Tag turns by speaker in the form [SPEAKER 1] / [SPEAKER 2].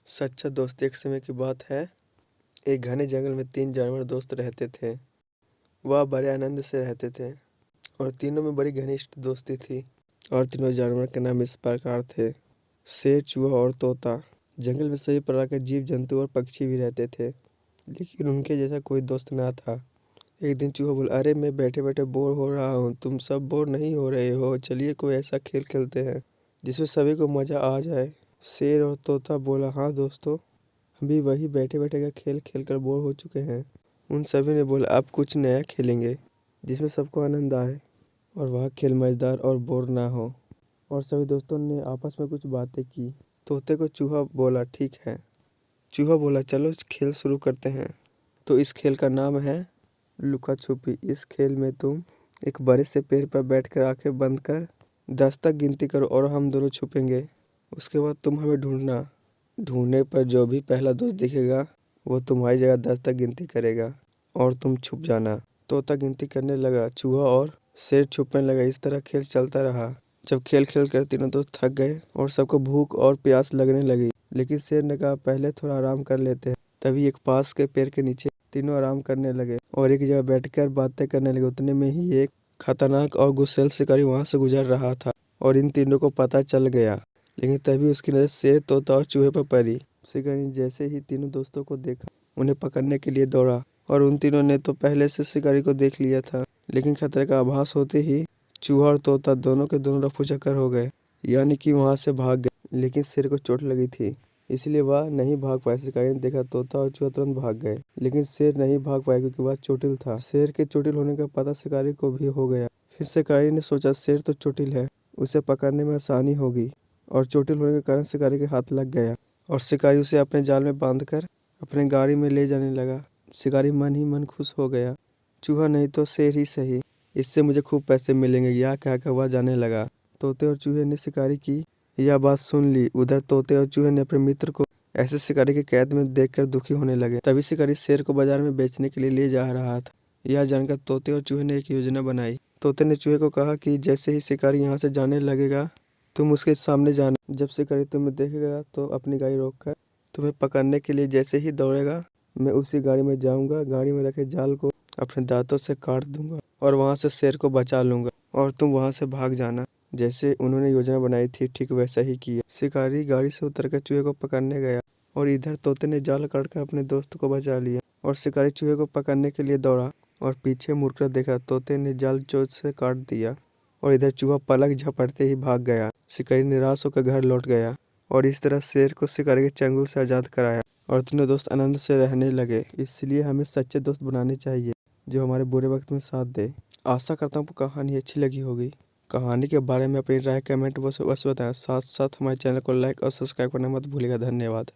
[SPEAKER 1] सच्चा दोस्त। एक समय की बात है, एक घने जंगल में 3 जानवर दोस्त रहते थे। वह बड़े आनंद से रहते थे और तीनों में बड़ी घनिष्ठ दोस्ती थी। और तीनों जानवर के नाम इस प्रकार थे: शेर, चूहा और तोता। जंगल में सभी प्रकार के जीव जंतु और पक्षी भी रहते थे, लेकिन उनके जैसा कोई दोस्त ना था। एक दिन चूहा बोला, अरे मैं बैठे बैठे बोर हो रहा हूँ, तुम सब बोर नहीं हो रहे हो? चलिए कोई ऐसा खेल खेलते हैं जिसमें सभी को मजा आ जाए। शेर और तोता बोला, हाँ दोस्तों, हम भी वही बैठे बैठे का खेल खेल कर बोर हो चुके हैं। उन सभी ने बोला, अब कुछ नया खेलेंगे जिसमें सबको आनंद आए और वह खेल मजेदार और बोर ना हो। और सभी दोस्तों ने आपस में कुछ बातें की। तोते को चूहा बोला, ठीक है। चूहा बोला, चलो खेल शुरू करते हैं। तो इस खेल का नाम है लुका छुपी। इस खेल में तुम एक बड़े से पेड़ पर बैठकर आंखें बंद कर 10 तक गिनती करो और हम दोनों छुपेंगे। उसके बाद तुम हमें ढूंढना। ढूंढने पर जो भी पहला दोस्त दिखेगा वो तुम्हारी जगह 10 तक गिनती करेगा और तुम छुप जाना। तोता गिनती करने लगा, चूहा और शेर छुपने लगा। इस तरह खेल चलता रहा। जब खेल खेल कर तीनों दोस्त थक गए और सबको भूख और प्यास लगने लगी, लेकिन शेर ने कहा, पहले थोड़ा आराम कर लेते हैं। तभी एक पास के पेड़ के नीचे तीनों आराम करने लगे और एक जगह बैठकर बातें करने लगे। उतने में ही एक खतरनाक और गुस्सैल शिकारी वहां से गुजर रहा था और इन तीनों को पता चल गया। लेकिन तभी उसकी नजर शेर, तोता और चूहे पर पड़ी। शिकारी ने जैसे ही तीनों दोस्तों को देखा, उन्हें पकड़ने के लिए दौड़ा। और उन तीनों ने तो पहले से शिकारी को देख लिया था, लेकिन खतरे का आभास होते ही चूहा और तोता दोनों के दोनों रफू चक्कर हो गए, यानी कि वहां से भाग गए। लेकिन शेर को चोट लगी थी, इसलिए वह नहीं भाग पाया। शिकारी ने देखा तोता और चूहा तुरंत भाग गए, लेकिन शेर नहीं भाग पाया क्योंकि वह चोटिल था। शेर के चोटिल होने का पता शिकारी को भी हो गया। फिर शिकारी ने सोचा, शेर तो चोटिल है, उसे पकड़ने में आसानी होगी। और चोटिल होने के कारण शिकारी के हाथ लग गया और शिकारी उसे अपने जाल में बांधकर अपने गाड़ी में ले जाने लगा। शिकारी मन ही मन खुश हो गया। चूहा नहीं तो शेर ही सही, इससे मुझे खूब पैसे मिलेंगे, यह कहकर वह जाने लगा। तोते और चूहे ने शिकारी की यह बात सुन ली। उधर तोते और चूहे ने अपने मित्र को ऐसे शिकारी की कैद में देखकर दुखी होने लगे। तभी शिकारी शेर को बाजार में बेचने के लिए ले जा रहा था। यह जानकर तोते और चूहे ने एक योजना बनाई। तोते ने चूहे को कहा कि जैसे ही शिकारी यहाँ से जाने लगेगा, तुम उसके सामने जाना। जब शिकारी तुम्हें देखेगा तो अपनी गाड़ी रोककर तुम्हें पकड़ने के लिए जैसे ही दौड़ेगा, मैं उसी गाड़ी में जाऊंगा, गाड़ी में रखे जाल को अपने दांतों से काट दूंगा और वहां से शेर को बचा लूंगा और तुम वहां से भाग जाना। जैसे उन्होंने योजना बनाई थी ठीक वैसा ही किया। शिकारी गाड़ी से उतरकर चूहे को पकड़ने गया और इधर तोते ने जाल काटकर अपने दोस्त को बचा लिया। और शिकारी चूहे को पकड़ने के लिए दौड़ा और पीछे मुड़कर देखा, तोते ने जाल चोंच से काट दिया और इधर चूहा पलक झपटते ही भाग गया। शिकारी निराश होकर घर लौट गया और इस तरह शेर को शिकारी के चंगुल से आजाद कराया और तीनों दोस्त आनंद से रहने लगे। इसलिए हमें सच्चे दोस्त बनाने चाहिए जो हमारे बुरे वक्त में साथ दे। आशा करता हूँ आपको कहानी अच्छी लगी होगी। कहानी के बारे में अपनी राय कमेंट बॉक्स में बताएं। साथ साथ हमारे चैनल को लाइक और सब्सक्राइब करना मत भूलिएगा। धन्यवाद।